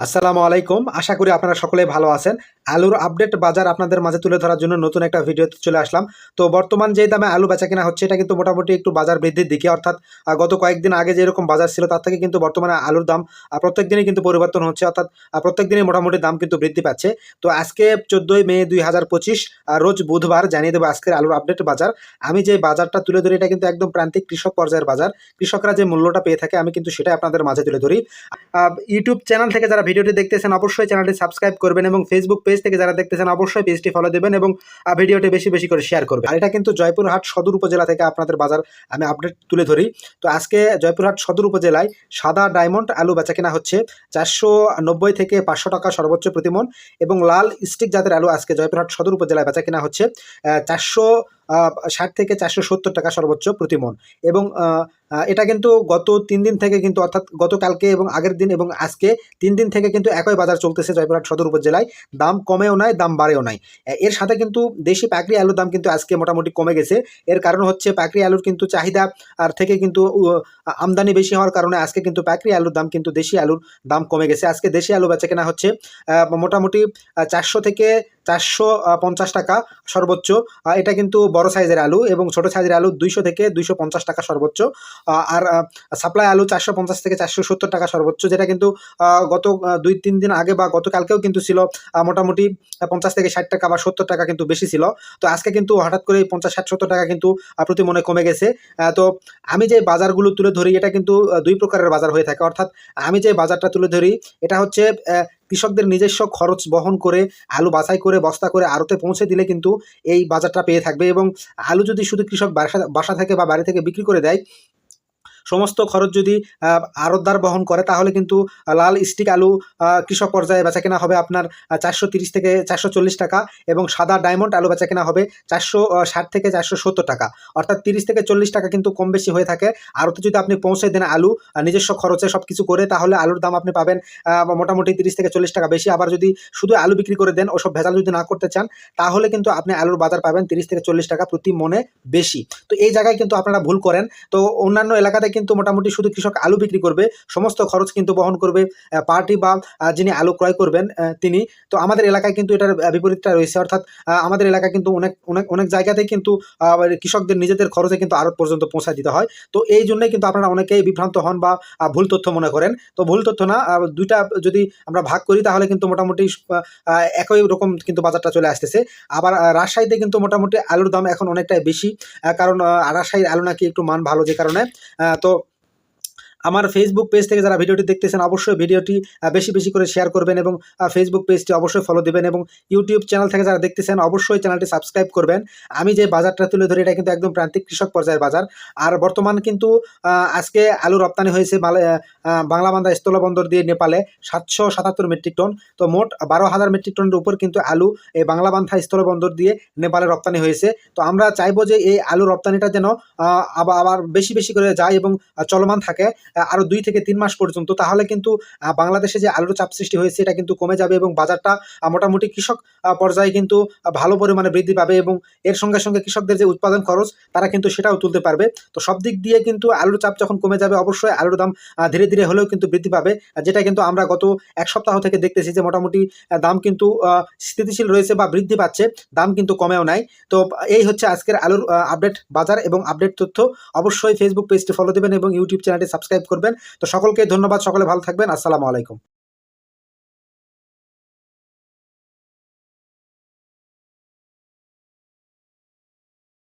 আসসালামু আলাইকুম। আশা করি আপনারা সকলেই ভালো আছেন। আলুর আপডেট বাজার আপনাদের মাঝে তুলে ধরার জন্য নতুন একটা ভিডিওতে চলে আসলাম। তো বর্তমান যে দামে আলু বেচাকেনা হচ্ছে এটা কিন্তু মোটামুটি একটু বাজার বৃদ্ধির দিকে, অর্থাৎ গত কয়েকদিন আগে যেরকম বাজার ছিল তার থেকে কিন্তু বর্তমানে আলুর দাম প্রত্যেক দিনই কিন্তু পরিবর্তন হচ্ছে, অর্থাৎ প্রত্যেক দিনই মোটামুটি দাম কিন্তু বৃদ্ধি পাচ্ছে। তো আজকে 14ই মে 2025 রোজ বুধবার জানিয়ে দেবো আজকের আলুর আপডেট বাজার। আমি যে বাজারটা তুলে ধরি এটা কিন্তু একদম প্রান্তিক কৃষক পর্যায়ের বাজার। কৃষকরা যে মূল্যটা পেয়ে থাকে আমি কিন্তু সেটাই আপনাদের মাঝে তুলে ধরি। ইউটিউব চ্যানেল থেকে যারা ভিডিওটি দেখতেছেন অবশ্যই চ্যানেলটি সাবস্ক্রাইব করবেন এবং ফেসবুক পেজ থেকে যারা দেখতেছেন অবশ্যই পেজটি ফলো দেবেন এবং ভিডিওটি বেশি বেশি করে শেয়ার করবেন। আর এটা কিন্তু জয়পুরহাট সদর উপজেলা থেকে আপনাদের বাজার আমি আপডেট তুলে ধরি। তো আজকে জয়পুরহাট সদর উপজেলায় সাদা ডায়মন্ড আলু বেচাকেনা হচ্ছে 490 থেকে 500 টাকা সর্বোচ্চ প্রতিমন, এবং লাল স্টিক জাতের আলু আজকে জয়পুরহাট সদর উপজেলায় বেচাকেনা হচ্ছে 460 থেকে 470 টাকা সর্বোচ্চ প্রতিমন। এবং এটা কিন্তু গত 3 দিন থেকে কিন্তু, অর্থাৎ গতকালকে এবং আগের দিন এবং আজকে 3 দিন থেকে কিন্তু একই বাজার চলতেছে জয়পুরহাট সদর উপজেলায়। দাম কমেও নাই, দাম বাড়েও নাই। এর সাথে কিন্তু দেশি পাকড়ি আলুর দাম কিন্তু আজকে মোটামুটি কমে গেছে। এর কারণ হচ্ছে পাকড়ি আলুর কিন্তু চাহিদা আর থেকে কিন্তু আমদানি বেশি হওয়ার কারণে আজকে কিন্তু পাকড়ি আলুর দাম কিন্তু দেশি আলুর দাম কমে গেছে। আজকে দেশি আলু বেচাকেনা হচ্ছে মোটামুটি 400 থেকে 450 টাকা সর্বোচ্চ। এটা কিন্তু বড় সাইজের আলু, এবং ছোট সাইজের আলু 200 থেকে 250 টাকা সর্বোচ্চ। আর সাপ্লাই আলু 450 থেকে 470 টাকা সর্বোচ্চ, যেটা কিন্তু গত 2-3 দিন আগে বা গতকালকেও কিন্তু ছিল মোটামুটি 50 থেকে 60 টাকা বা 70 টাকা কিন্তু বেশি ছিল। তো আজকে কিন্তু হঠাৎ করে 50-60-70 টাকা কিন্তু প্রতি মনে কমে গেছে। তো আমি যে বাজারগুলো তুলে ধরি এটা কিন্তু দুই প্রকারের বাজার হয়ে থাকে, অর্থাৎ আমি যে বাজারটা তুলে ধরি এটা হচ্ছে কৃষকদের নিজস্ব খরচ বহন করে আলু বাছাই করে বস্তা করে আড়তে পৌঁছে দিলে কিন্তু এই বাজারটা পেয়ে থাকবে। এবং আলু যদি শুধু কৃষক বাসা থেকে বা বাড়ি থেকে বিক্রি করে দেয়, সমস্ত খরচ যদি আড়তদার বহন করে, তাহলে কিন্তু লাল স্টিক আলু কৃষক পর্যায়ে বেচাকেনা হবে আপনার 430 থেকে 440 টাকা, এবং সাদা ডায়মন্ড আলু বেচাকেনা হবে 460 থেকে 470 টাকা, অর্থাৎ 30 থেকে 40 টাকা কিন্তু কম বেশি হয়ে থাকে। আড়তে যদি আপনি পৌঁছে দেন আলু নিজস্ব খরচে সব কিছু করে, তাহলে আলুর দাম আপনি পাবেন মোটামুটি 30 থেকে 40 টাকা বেশি। আবার যদি শুধু আলু বিক্রি করে দেন, ওসব ভেজাল যদি না করতে চান, তাহলে কিন্তু আপনি আলুর বাজার পাবেন 30 থেকে 40 টাকা প্রতি মনে বেশি। তো এই জায়গায় কিন্তু আপনারা ভুল করেন। তো অন্যান্য এলাকাতে কিন্তু মোটামুটি শুধু কৃষক আলু বিক্রি করবে, সমস্ত খরচ কিন্তু বহন করবে পার্টি বা যিনি আলু ক্রয় করবেন তিনি। তো আমাদের এলাকায় কিন্তু এটার বিপরীতটা রয়েছে, অর্থাৎ আমাদের এলাকায় কিন্তু অনেক অনেক অনেক জায়গাতেই কিন্তু কৃষকদের নিজেদের খরচে কিন্তু আড়ত পর্যন্ত পৌঁছায় দিতে হয়। তো এই জন্যই কিন্তু আপনারা অনেকেই বিভ্রান্ত হন বা ভুল তথ্য মনে করেন। তো ভুল তথ্য না, দুইটা যদি আমরা ভাগ করি তাহলে কিন্তু মোটামুটি একই রকম কিন্তু বাজারটা চলে আসতেছে। আবার রাজশাহীতে কিন্তু মোটামুটি আলুর দাম এখন অনেকটাই বেশি, কারণ রাজশাহীর আলু নাকি একটু মান ভালো, যে কারণে। তো আমার ফেসবুক পেজ থেকে যারা ভিডিওটি দেখতেছেন অবশ্যই ভিডিওটি বেশি বেশি করে শেয়ার করবেন এবং ফেসবুক পেজটি অবশ্যই ফলো দেবেন, এবং ইউটিউব চ্যানেল থেকে যারা দেখতেছেন অবশ্যই চ্যানেলটি সাবস্ক্রাইব করবেন। আমি যে বাজারটা তুলে ধরি এটা কিন্তু একদম প্রান্তিক কৃষক পর্যায়ের বাজার। আর বর্তমান কিন্তু আজকে আলু রপ্তানি হয়েছে বাংলাবান্ধা স্থলবন্দর দিয়ে নেপালে 777 মেট্রিক টন। তো মোট 12,000 মেট্রিক টনের উপর কিন্তু আলু এই বাংলাবান্ধা স্থলবন্দর দিয়ে নেপালে রপ্তানি হয়েছে। তো আমরা চাইবো যে এই আলু রপ্তানিটা যেন আবার বেশি বেশি করে যায় এবং চলমান থাকে আরও 2 থেকে 3 মাস পর্যন্ত, তাহলে কিন্তু বাংলাদেশে যে আলুর চাপ সৃষ্টি হয়েছে এটা কিন্তু কমে যাবে এবং বাজারটা মোটামুটি কৃষক পর্যায়ে কিন্তু ভালো পরিমাণে বৃদ্ধি পাবে, এবং এর সঙ্গে সঙ্গে কৃষকদের যে উৎপাদন খরচ তারা কিন্তু সেটাও তুলতে পারবে। তো সব দিক দিয়ে কিন্তু আলুর চাপ যখন কমে যাবে অবশ্যই আলুর দাম ধীরে ধীরে হলেও কিন্তু বৃদ্ধি পাবে, যেটা কিন্তু আমরা গত এক সপ্তাহ থেকে দেখতেছি যে মোটামুটি দাম কিন্তু স্থিতিশীল রয়েছে বা বৃদ্ধি পাচ্ছে, দাম কিন্তু কমেও নাই। তো এই হচ্ছে আজকের আলুর আপডেট বাজার এবং আপডেট তথ্য। অবশ্যই ফেসবুক পেজটি ফলো দেবেন এবং ইউটিউব চ্যানেলটি সাবস্ক্রাইব করবেন। তো সকলকে ধন্যবাদ, সকলে ভালো থাকবেন। আসসালামু আলাইকুম।